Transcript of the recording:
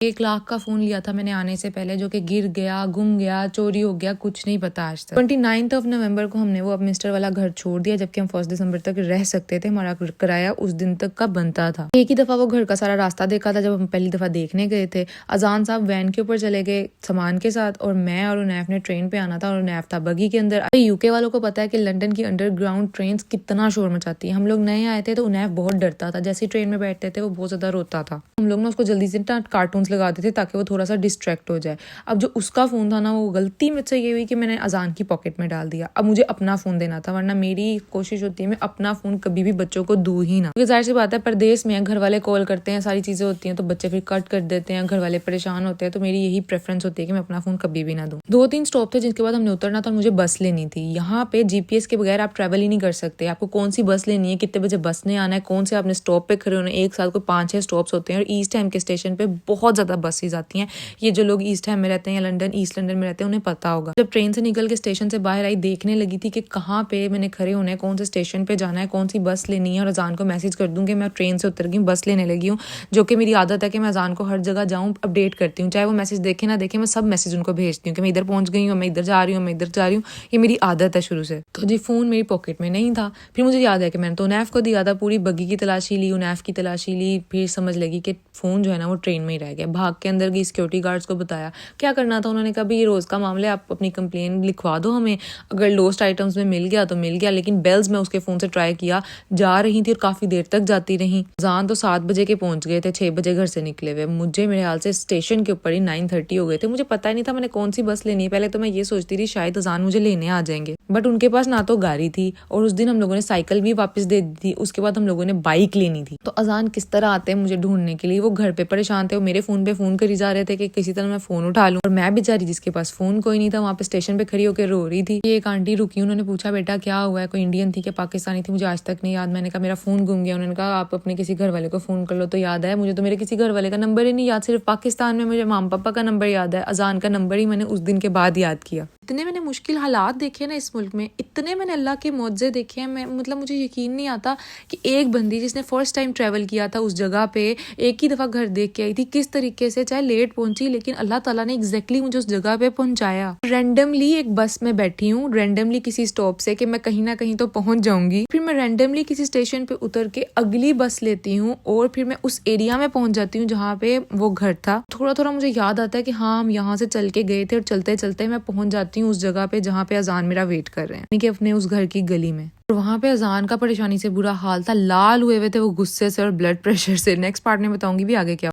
1 लाख का फ़ोन लिया था मैंने आने से पहले, जो कि गिर गया, गुम गया, चोरी हो गया, कुछ नहीं पता आज तक। 29 नवंबर को हमने वो अपमिस्टर वाला घर छोड़ दिया, जबकि हम 1 दिसंबर तक रह सकते थे। हमारा किराया उस दिन तक का बनता था। एक ही दफा वो घर का सारा रास्ता देखा था, जब हम पहली दफा देखने गए थे। अजान साहब वैन के ऊपर चले गए सामान के साथ, और मैं और उनैफ ने ट्रेन पे आना था, और उनैफ था बगी के अंदर। यूके वालों को पता है कि लंदन की अंडरग्राउंड ट्रेन कितना शोर मचाती है। हम लोग नए आए थे तो उनैफ बहुत डरता था, जैसे ट्रेन में बैठते थे वो बहुत ज्यादा रोता था। हम लोग ना उसको जल्दी से कार्टून लगा देते ताकि वो थोड़ा सा डिस्ट्रैक्ट हो जाए। अब जो उसका फोन था ना, वो गलती मुझसे ये हुई कि मैंने अजान की पॉकेट में डाल दिया। अब मुझे अपना फोन देना था, वरना मेरी कोशिश होती है मैं अपना फोन कभी भी बच्चों को दूं ही ना, क्योंकि जाहिर सी बात है परदेश में घर वाले कॉल करते हैं, सारी चीजें होती हैं, तो बच्चे फिर कट कर देते हैं, घर वाले परेशान होते हैं। तो मेरी यही प्रेफरेंस होती है कि मैं अपना फोन कभी भी ना दूं। 2-3 स्टॉप थे जिनके बाद हमने उतरना था और मुझे बस लेनी थी। यहाँ पे जीपीएस के बगैर आप ट्रेवल ही नहीं कर सकते। आपको कौन सी बस लेनी है, कितने बजे बस ने आना है, कौन से आपने स्टॉप पे खड़े होना है, एक साथ कोई 5-6 स्टॉप्स होते हैं। और ईस्ट हैम के स्टेशन पे बहुत ज्यादा बसेज आती हैं। ये जो लोग ईस्ट हैम में रहते हैं या लंदन ईस्ट लंदन में रहते हैं उन्हें पता होगा। जब ट्रेन से निकल के स्टेशन से बाहर आई, देखने लगी थी कि कहाँ पे मैंने खड़े होना है, कौन से स्टेशन पे जाना है, कौन सी बस लेनी है, और अजान को मैसेज कर दूं कि मैं ट्रेन से उतर गई, बस लेने लगी हूँ। जो कि मेरी आदत है कि मैं अजान को हर जगह जाऊँ अपडेट करती हूँ, चाहे वो मैसेज देखे ना देखे, मैं सब मैसेज उनको भेजती हूँ कि मैं इधर पहुंच गई हूँ, मैं इधर जा रही हूँ, मैं इधर जा रही हूँ। ये मेरी आदत है शुरू से। तो जी फोन मेरी पॉकेट में नहीं था। फिर मुझे याद है कि मैंने तो उनैफ को दिया था, पूरी बग्गी की तलाशी ली, उनैफ की तलाशी ली, फिर समझ लगी कि फोन जो है ना वो ट्रेन में ही रह गया। भाग के अंदर गई, सिक्योरिटी गार्ड्स को बताया क्या करना था। उन्होंने कहा भी ये रोज का मामला है, आप अपनी कंप्लेन लिखवा दो हमें, अगर लॉस्ट आइटम्स में मिल गया तो मिल गया। लेकिन बेल्स में उसके फोन से ट्राई किया, जा रही थी और काफी देर तक जाती रही। अजान तो 7 बजे के पहुंच गए थे, 6 बजे घर से निकले हुए। मुझे मेरे हाल से स्टेशन के ऊपर ही 9:30 हो गए थे। मुझे पता ही नहीं था मैंने कौन सी बस लेनी है। पहले तो मैं ये सोचती थी शायद अजान मुझे लेने आ जाएंगे, बट उनके पास ना तो गाड़ी थी, और उस दिन हम लोगों ने साइकिल भी वापस दे दी थी। उसके बाद हम लोगों ने बाइक लेनी थी। तो अजान किस तरह आते हैं मुझे ढूंढने के लिए। वो घर पे परेशान थे, वो मेरे फोन पे फोन करी जा रहे थे कि किसी तरह मैं फोन उठा लूं, और मैं बेचारी जिसके पास फोन कोई नहीं था वहां पे स्टेशन पे खड़ी होकर रो रही थी। ये एक आंटी रुकी, उन्होंने पूछा बेटा क्या हुआ है, कोई इंडियन थी कि पाकिस्तानी थी, मुझे आज तक नहीं याद। मैंने कहा मेरा फोन गुम गया। उन्होंने कहा आप अपने किसी घर वाले को फोन कर लो। तो याद है मुझे तो मेरे किसी घर वाले का नंबर ही नहीं याद, सिर्फ पाकिस्तान में मुझे माम पापा का नंबर याद है। अजान का नंबर ही मैंने उस दिन के बाद याद किया। इतने मैंने मुश्किल हालात देखे ना इस मुल्क में, इतने मैंने अल्लाह के मौजे देखे हैं। मैं मतलब मुझे यकीन नहीं आता कि एक बंदी जिसने फर्स्ट टाइम ट्रैवल किया था उस जगह पे एक ही दफा घर देख के आई थी, किस तरीके से चाहे लेट पहुंची, लेकिन अल्लाह ताला ने एग्जैक्टली मुझे उस जगह पे पहुंचाया। रैंडमली एक बस में बैठी हूँ, रैंडमली किसी स्टॉप से कि मैं कहीं ना कहीं तो पहुंच जाऊंगी, फिर मैं रैंडमली किसी स्टेशन पे उतर के अगली बस लेती हूँ, और फिर मैं उस एरिया में पहुंच जाती हूँ जहाँ पे वो घर था। थोड़ा थोड़ा मुझे याद आता है कि हाँ हम यहाँ से चल के गए थे, और चलते चलते मैं पहुंच जाती हूँ उस जगह पे जहाँ पे अजान मेरा वेट कर रहे हैं, यानी कि अपने उस घर की गली में। और वहाँ पे अजान का परेशानी से बुरा हाल था, लाल हुए हुए थे वो गुस्से से और ब्लड प्रेशर से। नेक्स्ट पार्ट में बताऊंगी भी आगे क्या।